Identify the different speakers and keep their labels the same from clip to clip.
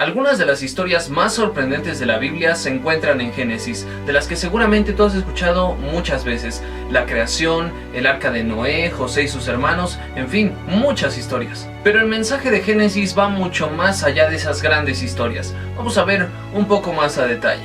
Speaker 1: Algunas de las historias más sorprendentes de la Biblia se encuentran en Génesis, de las que seguramente tú has escuchado muchas veces. La creación, el arca de Noé, José y sus hermanos, en fin, muchas historias. Pero el mensaje de Génesis va mucho más allá de esas grandes historias. Vamos a ver un poco más a detalle.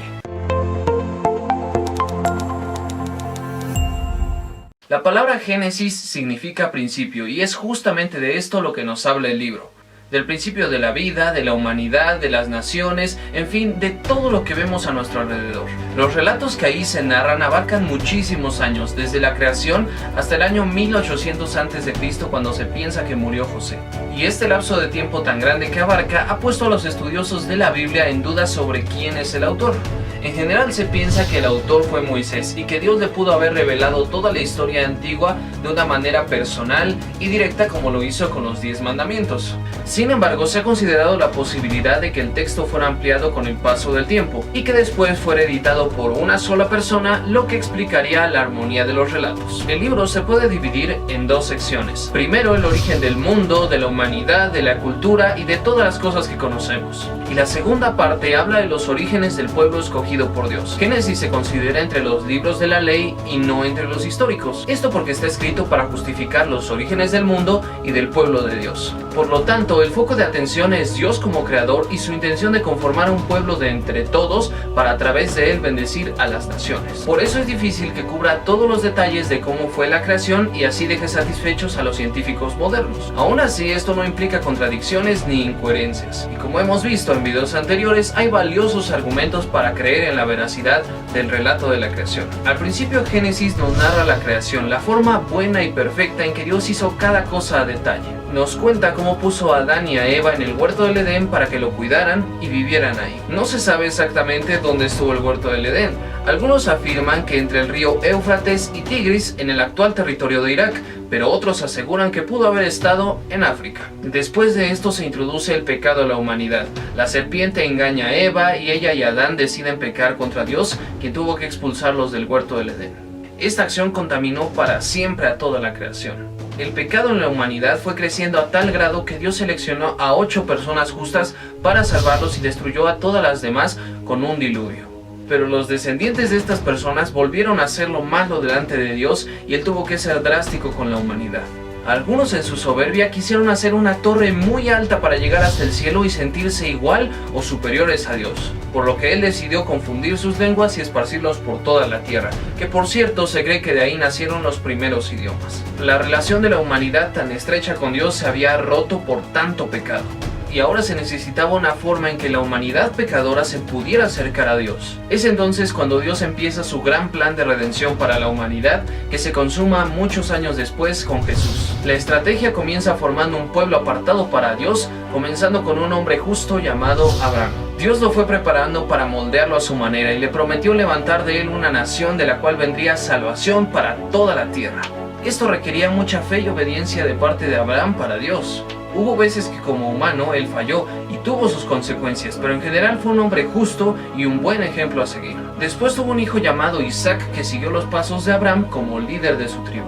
Speaker 1: La palabra Génesis significa principio, y es justamente de esto lo que nos habla el libro. Del principio de la vida, de la humanidad, de las naciones, en fin, de todo lo que vemos a nuestro alrededor. Los relatos que ahí se narran abarcan muchísimos años, desde la creación hasta el año 1800 a.C., cuando se piensa que murió José. Y este lapso de tiempo tan grande que abarca ha puesto a los estudiosos de la Biblia en duda sobre quién es el autor. En general se piensa que el autor fue Moisés y que Dios le pudo haber revelado toda la historia antigua de una manera personal y directa, como lo hizo con los 10 mandamientos. Sin embargo, se ha considerado la posibilidad de que el texto fuera ampliado con el paso del tiempo y que después fuera editado por una sola persona, lo que explicaría la armonía de los relatos. El libro se puede dividir en dos secciones. Primero, el origen del mundo, de la humanidad, de la cultura y de todas las cosas que conocemos. Y la segunda parte habla de los orígenes del pueblo escogido por Dios. Génesis se considera entre los libros de la ley y no entre los históricos. Esto porque está escrito para justificar los orígenes del mundo y del pueblo de Dios. Por lo tanto, el foco de atención es Dios como creador y su intención de conformar un pueblo de entre todos para a través de él bendecir a las naciones. Por eso es difícil que cubra todos los detalles de cómo fue la creación y así deje satisfechos a los científicos modernos. Aún así, esto no implica contradicciones ni incoherencias. Y como hemos visto en videos anteriores, hay valiosos argumentos para creer en la veracidad del relato de la creación. Al principio, Génesis nos narra la creación, la forma buena y perfecta en que Dios hizo cada cosa a detalle. Nos cuenta cómo puso a Adán y a Eva en el huerto del Edén para que lo cuidaran y vivieran ahí. No se sabe exactamente dónde estuvo el huerto del Edén. Algunos afirman que entre el río Éufrates y Tigris, en el actual territorio de Irak, pero otros aseguran que pudo haber estado en África. Después de esto se introduce el pecado a la humanidad. La serpiente engaña a Eva y ella y Adán deciden pecar contra Dios, quien tuvo que expulsarlos del huerto del Edén. Esta acción contaminó para siempre a toda la creación. El pecado en la humanidad fue creciendo a tal grado que Dios seleccionó a 8 personas justas para salvarlos y destruyó a todas las demás con un diluvio. Pero los descendientes de estas personas volvieron a hacer lo malo delante de Dios y Él tuvo que ser drástico con la humanidad. Algunos en su soberbia quisieron hacer una torre muy alta para llegar hasta el cielo y sentirse igual o superiores a Dios, por lo que Él decidió confundir sus lenguas y esparcirlos por toda la tierra, que por cierto se cree que de ahí nacieron los primeros idiomas. La relación de la humanidad tan estrecha con Dios se había roto por tanto pecado. Y ahora se necesitaba una forma en que la humanidad pecadora se pudiera acercar a Dios. Es entonces cuando Dios empieza su gran plan de redención para la humanidad, que se consuma muchos años después con Jesús. La estrategia comienza formando un pueblo apartado para Dios, comenzando con un hombre justo llamado Abraham. Dios lo fue preparando para moldearlo a su manera y le prometió levantar de él una nación de la cual vendría salvación para toda la tierra. Esto requería mucha fe y obediencia de parte de Abraham para Dios. Hubo veces que como humano él falló y tuvo sus consecuencias, pero en general fue un hombre justo y un buen ejemplo a seguir. Después tuvo un hijo llamado Isaac que siguió los pasos de Abraham como líder de su tribu.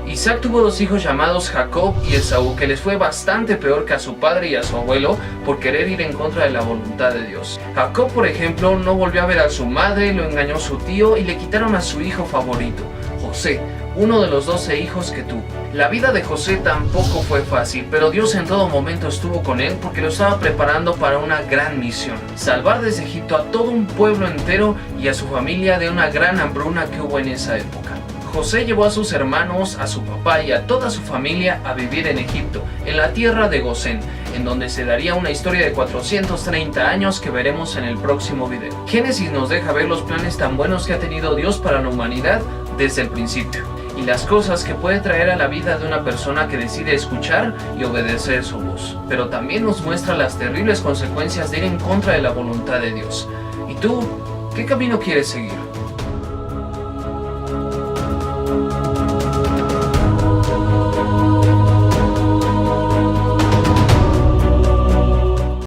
Speaker 1: Isaac tuvo 2 hijos llamados Jacob y Esaú, que les fue bastante peor que a su padre y a su abuelo por querer ir en contra de la voluntad de Dios. Jacob, por ejemplo, no volvió a ver a su madre, lo engañó su tío y le quitaron a su hijo favorito, José, uno de los 12 hijos que tuvo. La vida de José tampoco fue fácil, pero Dios en todo momento estuvo con él porque lo estaba preparando para una gran misión: salvar desde Egipto a todo un pueblo entero y a su familia de una gran hambruna que hubo en esa época. José llevó a sus hermanos, a su papá y a toda su familia a vivir en Egipto, en la tierra de Gosén, en donde se daría una historia de 430 años que veremos en el próximo video. Génesis nos deja ver los planes tan buenos que ha tenido Dios para la humanidad desde el principio, y las cosas que puede traer a la vida de una persona que decide escuchar y obedecer su voz. Pero también nos muestra las terribles consecuencias de ir en contra de la voluntad de Dios. ¿Y tú, qué camino quieres seguir?